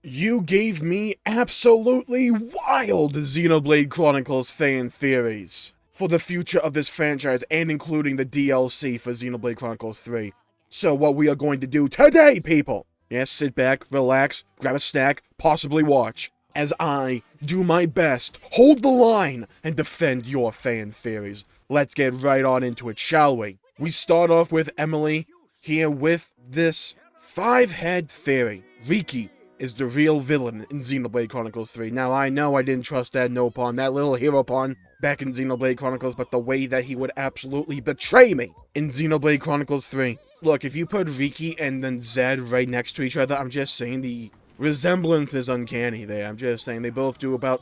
You gave me absolutely wild Xenoblade Chronicles fan theories for the future of this franchise and including the DLC for Xenoblade Chronicles 3. So what we are going to do today, people, yes, sit back, relax, grab a snack, possibly watch, as I do my best, hold the line, and defend your fan theories. Let's get right on into it, shall we? We start off with Emily here with this 5-head theory. Riku is the real villain in Xenoblade Chronicles 3. Now, I know I didn't trust that no pawn, that little hero pawn back in Xenoblade Chronicles, but the way that he would absolutely betray me in Xenoblade Chronicles 3. Look, if you put Riku and then Zed right next to each other, I'm just saying the resemblance is uncanny there. I'm just saying they both do about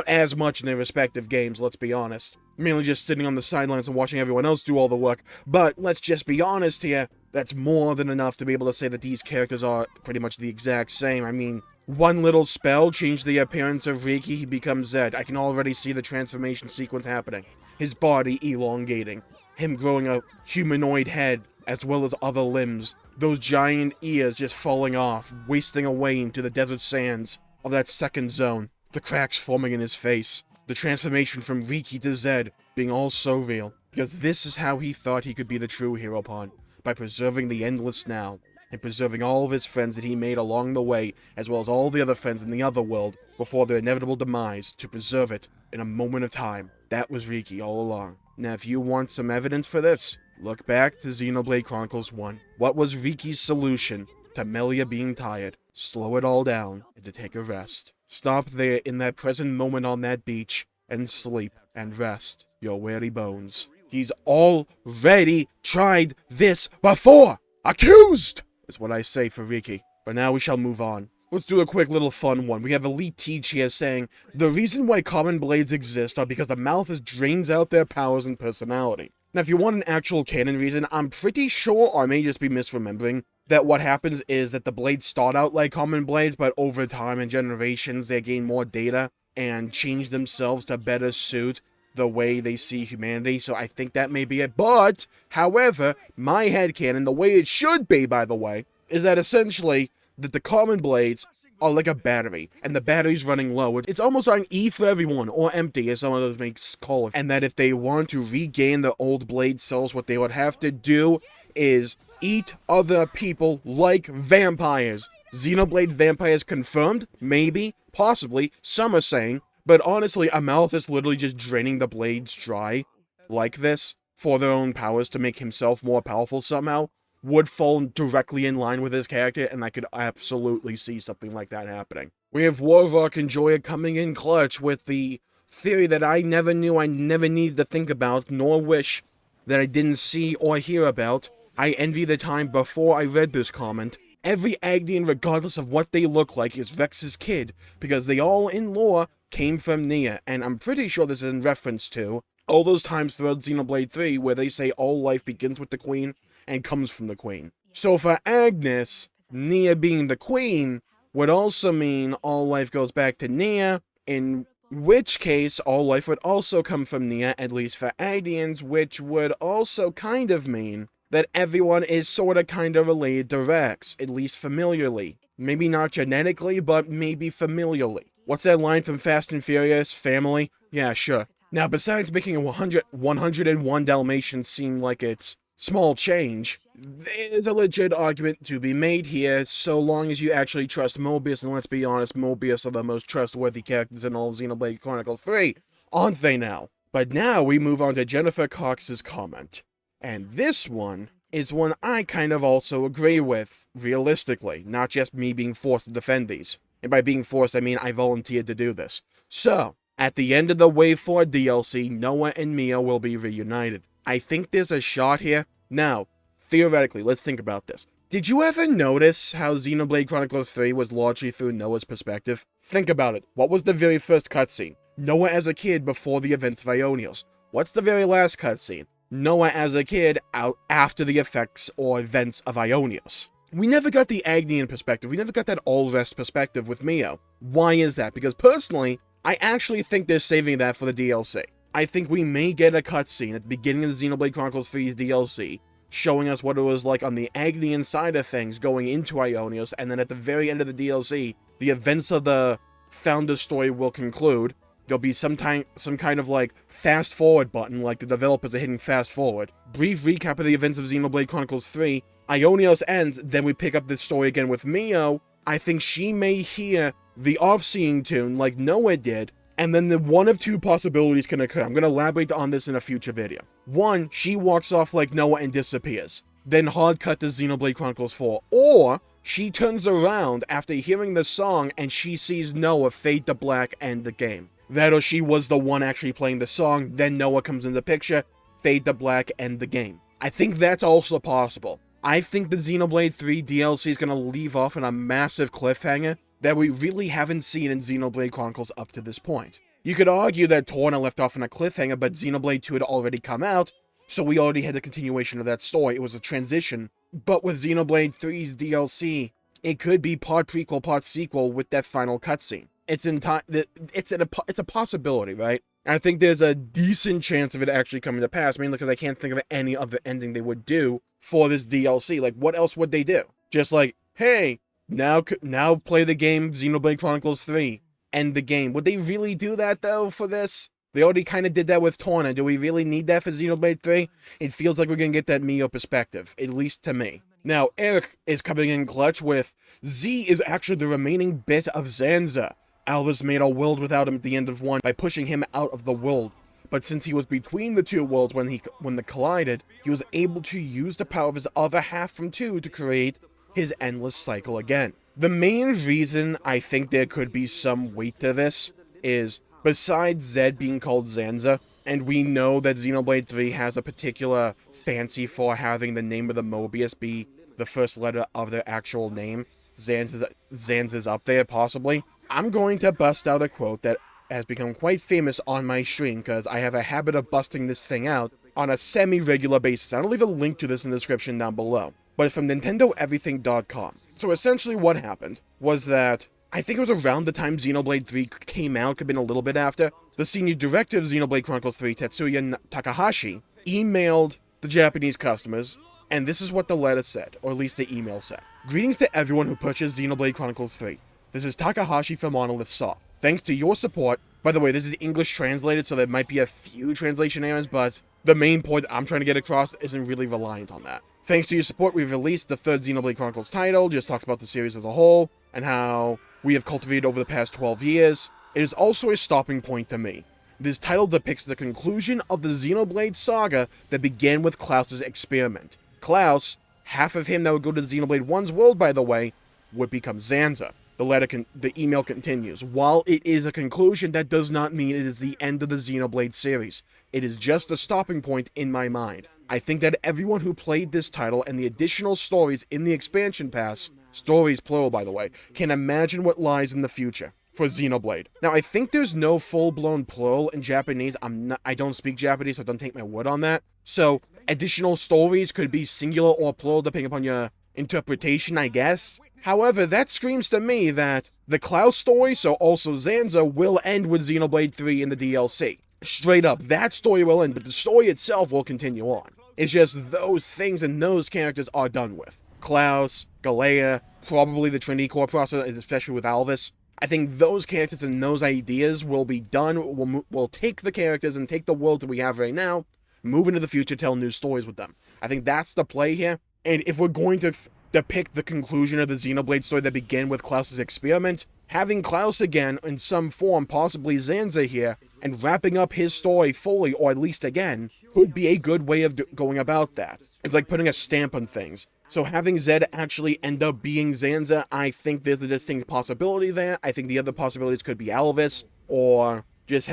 as much in their respective games, let's be honest. Mainly just sitting on the sidelines and watching everyone else do all the work. But let's just be honest here, that's more than enough to be able to say that these characters are pretty much the exact same. I mean, one little spell changed the appearance of Riku, he becomes Zed. I can already see the transformation sequence happening. His body elongating. Him growing a humanoid head, as well as other limbs. Those giant ears just falling off, wasting away into the desert sands of that second zone. The cracks forming in his face. The transformation from Riku to Zed being all so real. Because this is how he thought he could be the true hero pawn. By preserving the endless now. And preserving all of his friends that he made along the way, as well as all the other friends in the other world, before their inevitable demise, to preserve it in a moment of time. That was Riku all along. Now if you want some evidence for this, look back to Xenoblade Chronicles 1. What was Riku's solution to Melia being tired? Slow it all down and to take a rest. Stop there in that present moment on that beach and sleep and rest your weary bones. He's already tried this before! Accused! Is what I say for Riku. But now we shall move on. Let's do a quick little fun one. We have Elite Teach here saying, the reason why common blades exist are because the Malthus drains out their powers and personality. Now, if you want an actual canon reason, I'm pretty sure, or I may just be misremembering, that what happens is that the blades start out like common blades, but over time and generations, they gain more data and change themselves to better suit the way they see humanity, so I think that may be it. But, however, my headcanon, the way it should be, by the way, is that essentially, that the common blades are like a battery, and the battery's running low. It's almost on E for everyone, or empty, as some of those make call it. And that if they want to regain the old blade cells, what they would have to do is eat other people like vampires. Xenoblade vampires confirmed? Maybe. Possibly. Some are saying. But honestly, Amalthus literally just draining the blades dry, like this, for their own powers to make himself more powerful somehow, would fall directly in line with his character, and I could absolutely see something like that happening. We have Warrock and Joya coming in clutch with the theory that I never knew I never needed to think about, nor wish that I didn't see or hear about. I envy the time before I read this comment. Every Agnian, regardless of what they look like, is Vex's kid, because they all, in lore, came from Nia, and I'm pretty sure this is in reference to all those times throughout Xenoblade 3 where they say all life begins with the Queen and comes from the Queen. So for Agnus, Nia being the Queen would also mean all life goes back to Nia, in which case all life would also come from Nia, at least for Agnians, which would also kind of mean that everyone is sorta kinda related to Rex, at least familiarly. Maybe not genetically, but maybe familiarly. What's that line from Fast and Furious? Family? Yeah, sure. Now, besides making a 101 Dalmatians seem like it's small change, there's a legit argument to be made here, so long as you actually trust Mobius, and let's be honest, Mobius are the most trustworthy characters in all of Xenoblade Chronicles 3, aren't they now? But now we move on to Jennifer Cox's comment. And this one is one I kind of also agree with, realistically, not just me being forced to defend these. And by being forced, I mean I volunteered to do this. So, at the end of the Wave 4 DLC, Noah and Mia will be reunited. I think there's a shot here. Now, theoretically, let's think about this. Did you ever notice how Xenoblade Chronicles 3 was largely through Noah's perspective? Think about it. What was the very first cutscene? Noah as a kid before the events of Ionios. What's the very last cutscene? Noah as a kid out after the effects or events of Ionios. We never got the Agnian perspective. We never got that all-rest perspective with Mio. Why is that? Because personally, I actually think they're saving that for the DLC. I think we may get a cutscene at the beginning of the Xenoblade Chronicles 3's DLC showing us what it was like on the Agnian side of things going into Ionios, and then at the very end of the DLC, the events of the Founder's story will conclude. There'll be some kind of like fast forward button, like the developers are hitting fast forward. Brief recap of the events of Xenoblade Chronicles 3. Ionios ends, then we pick up this story again with Mio. I think she may hear the off-scene tune like Noah did, and then the one of two possibilities can occur. I'm going to elaborate on this in a future video. One, she walks off like Noah and disappears. Then hard cut to Xenoblade Chronicles 4. Or she turns around after hearing the song and she sees Noah fade to black and the game. That or she was the one actually playing the song, then Noah comes in the picture, fade to black, end the game. I think that's also possible. I think the Xenoblade 3 DLC is going to leave off on a massive cliffhanger that we really haven't seen in Xenoblade Chronicles up to this point. You could argue that Torna left off on a cliffhanger, but Xenoblade 2 had already come out, so we already had the continuation of that story. It was a transition. But with Xenoblade 3's DLC, it could be part prequel, part sequel with that final cutscene. It's a possibility, right? I think there's a decent chance of it actually coming to pass, mainly because I can't think of any other ending they would do for this DLC. Like, what else would they do? Just like, hey, now play the game Xenoblade Chronicles 3. End the game. Would they really do that, though, for this? They already kind of did that with Torna. Do we really need that for Xenoblade 3? It feels like we're going to get that Mio perspective, at least to me. Now, Eric is coming in clutch with, Z is actually the remaining bit of Zanza. Alvis made a world without him at the end of 1 by pushing him out of the world. But since he was between the two worlds when they collided, he was able to use the power of his other half from 2 to create his endless cycle again. The main reason I think there could be some weight to this is, besides Zed being called Zanza, and we know that Xenoblade 3 has a particular fancy for having the name of the Mobius be the first letter of their actual name, Zanza's up there, possibly. I'm going to bust out a quote that has become quite famous on my stream, because I have a habit of busting this thing out on a semi-regular basis. I'll leave a link to this in the description down below. But it's from NintendoEverything.com. So essentially what happened was that, I think it was around the time Xenoblade 3 came out, could have been a little bit after, the senior director of Xenoblade Chronicles 3, Tetsuya Takahashi, emailed the Japanese customers, and this is what the letter said, or at least the email said. Greetings to everyone who purchased Xenoblade Chronicles 3. This is Takahashi from Monolith Soft. Thanks to your support, by the way, this is English translated, so there might be a few translation errors, but the main point I'm trying to get across isn't really reliant on that. Thanks to your support, we've released the third Xenoblade Chronicles title, just talks about the series as a whole, and how we have cultivated over the past 12 years. It is also a stopping point to me. This title depicts the conclusion of the Xenoblade saga that began with Klaus's experiment. Klaus, half of him that would go to Xenoblade 1's world, by the way, would become Zanza. The email continues. While it is a conclusion, that does not mean it is the end of the Xenoblade series. It is just a stopping point in my mind. I think that everyone who played this title and the additional stories in the expansion pass, stories plural by the way, can imagine what lies in the future for Xenoblade. Now, I think there's no full-blown plural in Japanese. I don't speak Japanese, so don't take my word on that. So, additional stories could be singular or plural depending upon your interpretation, I guess. However, that screams to me that the Klaus story, so also Zanza, will end with Xenoblade 3 in the DLC. Straight up, that story will end, but the story itself will continue on. It's just those things and those characters are done with. Klaus, Galea, probably the Trinity Core process, especially with Alvis. I think those characters and those ideas will be done. We'll take the characters and take the world that we have right now, move into the future, tell new stories with them. I think that's the play here. And if we're going to depict the conclusion of the Xenoblade story that began with Klaus's experiment, having Klaus again in some form, possibly Zanza here, and wrapping up his story fully, or at least again, could be a good way of going about that. It's like putting a stamp on things. So having Zed actually end up being Zanza, I think there's a distinct possibility there. I think the other possibilities could be Alvis, or just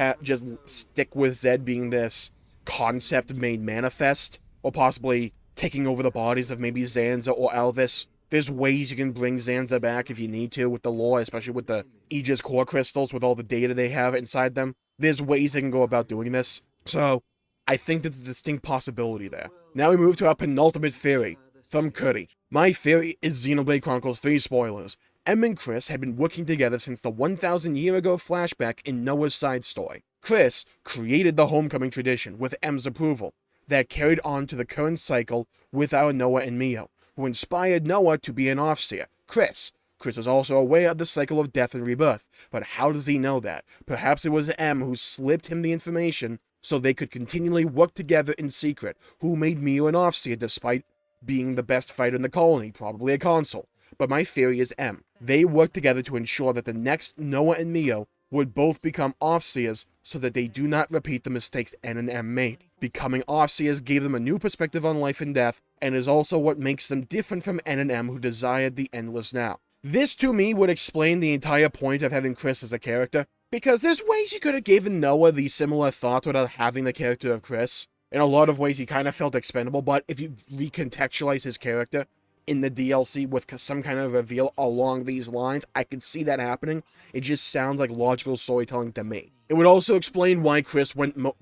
stick with Zed being this concept made manifest, or possibly taking over the bodies of maybe Zanza or Alvis. There's ways you can bring Zanza back if you need to with the lore, especially with the Aegis core crystals, with all the data they have inside them. There's ways they can go about doing this. So, I think there's a distinct possibility there. Now we move to our penultimate theory, from Curry. My theory is Xenoblade Chronicles 3 spoilers. Em and Chris had been working together since the 1,000 year ago flashback in Noah's side story. Chris created the homecoming tradition with Em's approval. that carried on to the current cycle with our Noah and Mio, who inspired Noah to be an Overseer, Chris. Chris is also aware of the cycle of death and rebirth, but how does he know that? Perhaps it was M who slipped him the information so they could continually work together in secret, who made Mio an Overseer despite being the best fighter in the colony, probably a consul. But my theory is M. They worked together to ensure that the next Noah and Mio would both become Overseers so that they do not repeat the mistakes N and M made. Becoming Overseers gave them a new perspective on life and death, and is also what makes them different from N and M who desired the endless now. This to me would explain the entire point of having Chris as a character, because there's ways you could have given Noah these similar thoughts without having the character of Chris. In a lot of ways he kind of felt expendable, but if you recontextualize his character in the DLC with some kind of reveal along these lines, I could see that happening. It just sounds like logical storytelling to me. It would also explain why Chris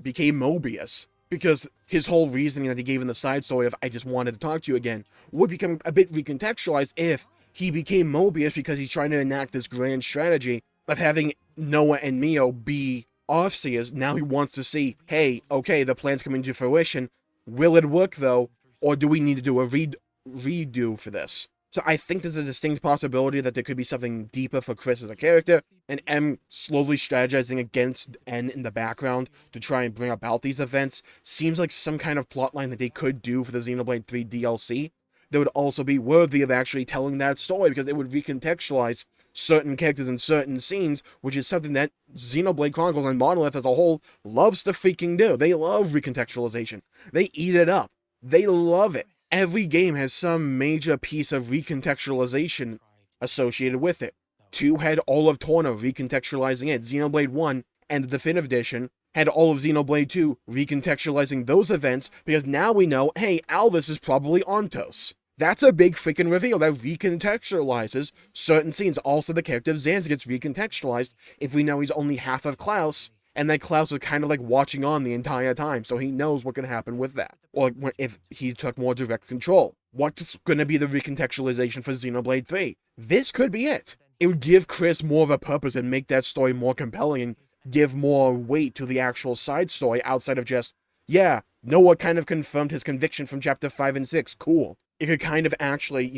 became Mobius, because his whole reasoning that he gave in the side story of "I just wanted to talk to you again" would become a bit recontextualized if he became Mobius because he's trying to enact this grand strategy of having Noah and Mio be Overseers. Now he wants to see, hey, okay, the plan's coming to fruition. Will it work though? Or do we need to do a redo for this? So I think there's a distinct possibility that there could be something deeper for Chris as a character, and M slowly strategizing against N in the background to try and bring about these events seems like some kind of plotline that they could do for the Xenoblade 3 DLC. That would also be worthy of actually telling that story, because it would recontextualize certain characters in certain scenes, which is something that Xenoblade Chronicles and Monolith as a whole loves to freaking do. They love recontextualization. They eat it up. They love it. Every game has some major piece of recontextualization associated with it. 2 had all of Torna recontextualizing it. Xenoblade 1 and the Definitive Edition had all of Xenoblade 2 recontextualizing those events, because now we know, hey, Alvis is probably Ontos. That's a big freaking reveal that recontextualizes certain scenes. Also, the character of Zanza gets recontextualized if we know he's only half of Klaus, and that Klaus was kind of like watching on the entire time, so he knows what can happen with that. Or if he took more direct control. What's going to be the recontextualization for Xenoblade 3? This could be it. It would give Chris more of a purpose and make that story more compelling and give more weight to the actual side story outside of just, yeah, Noah kind of confirmed his conviction from chapter 5 and 6, cool. It could kind of actually,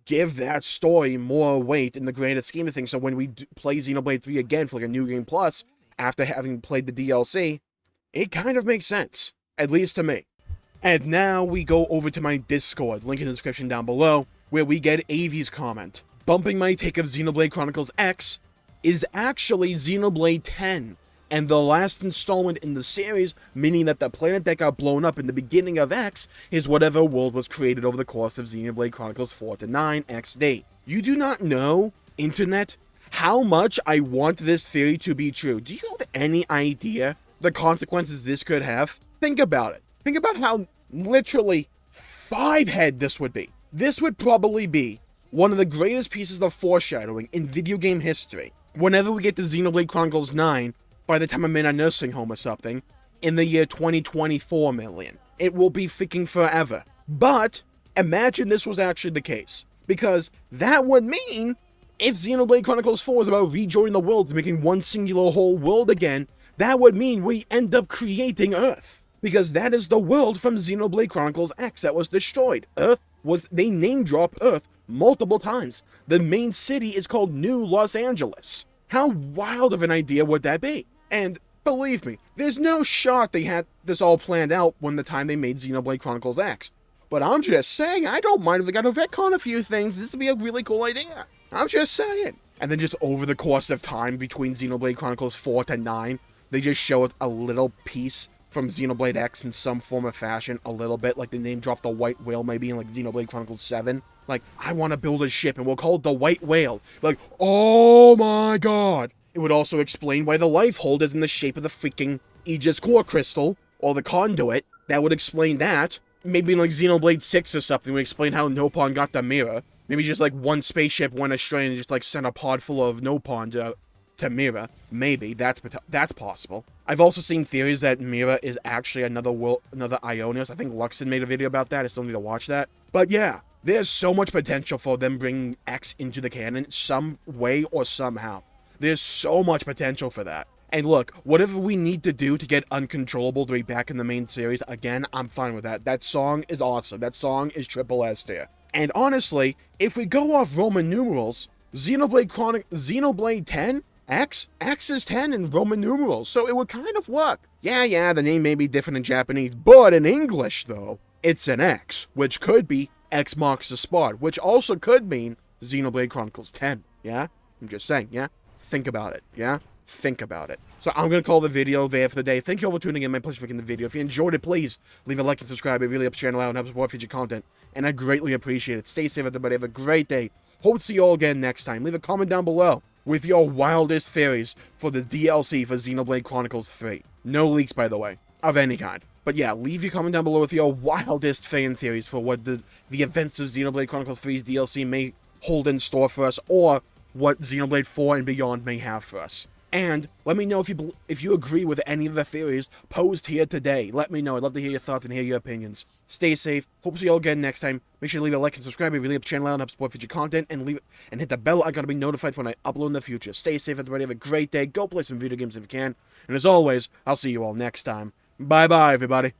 give that story more weight in the grander scheme of things, so when we play Xenoblade 3 again for like a New Game Plus, after having played the DLC, it kind of makes sense, at least to me. And now we go over to my Discord, link in the description down below, where we get Avi's comment. Bumping my take of Xenoblade Chronicles X is actually Xenoblade 10, and the last installment in the series, meaning that the planet that got blown up in the beginning of X is whatever world was created over the course of Xenoblade Chronicles 4 to 9 XD. You do not know, Internet, how much I want this theory to be true. Do you have any idea the consequences this could have? Think about it. Think about how literally 5-head this would be. This would probably be one of the greatest pieces of foreshadowing in video game history. Whenever we get to Xenoblade Chronicles 9, by the time I'm in a nursing home or something, in the year 2024 million. It will be freaking forever. But imagine this was actually the case, because that would mean if Xenoblade Chronicles 4 is about rejoining the worlds and making one singular whole world again, that would mean we end up creating Earth, because that is the world from Xenoblade Chronicles X that was destroyed. They name drop Earth multiple times. The main city is called New Los Angeles. How wild of an idea would that be? And believe me, there's no shot they had this all planned out when the time they made Xenoblade Chronicles X. But I'm just saying, I don't mind if they got to retcon a few things. This would be a really cool idea. I'm just saying. And then just over the course of time between Xenoblade Chronicles 4 to 9, they just show us a little piece from Xenoblade X in some form or fashion, a little bit, like they name drop the White Whale maybe in like Xenoblade Chronicles 7. Like, I want to build a ship and we'll call it the White Whale. Like, oh my god. It would also explain why the life hold is in the shape of the freaking Aegis core crystal, or the conduit. That would explain that. Maybe in like Xenoblade 6 or something would explain how Nopon got the mirror. Maybe just like one spaceship went astray and just like sent a pod full of Nopon to Mira. Maybe, that's possible. I've also seen theories that Mira is actually another Ionis. I think Luxon made a video about that. I still need to watch that. But yeah, there's so much potential for them bringing X into the canon some way or somehow. There's so much potential for that. And look, whatever we need to do to get Uncontrollable to be back in the main series, again, I'm fine with that. That song is awesome. That song is triple S tier. And honestly, if we go off Roman numerals, Xenoblade 10, X is 10 in Roman numerals, so it would kind of work. Yeah, the name may be different in Japanese, but in English, though, it's an X, which could be X marks the spot, which also could mean Xenoblade Chronicles 10, yeah? I'm just saying, yeah? Think about it, yeah? Think about it. So I'm going to call the video there for the day. Thank you all for tuning in. My pleasure making the video. If you enjoyed it, please leave a like and subscribe. It really helps the channel out and helps support future content. And I greatly appreciate it. Stay safe, everybody. Have a great day. Hope to see you all again next time. Leave a comment down below with your wildest theories for the DLC for Xenoblade Chronicles 3. No leaks, by the way, of any kind. But yeah, leave your comment down below with your wildest fan theories for what the events of Xenoblade Chronicles 3's DLC may hold in store for us, or what Xenoblade 4 and beyond may have for us. And let me know if you agree with any of the theories posed here today. Let me know. I'd love to hear your thoughts and hear your opinions. Stay safe. Hope to see you all again next time. Make sure to leave a like and subscribe. It really helps the channel out and helps support future content. And hit the bell icon to be notified when I upload in the future. Stay safe, everybody. Have a great day. Go play some video games if you can. And as always, I'll see you all next time. Bye-bye, everybody.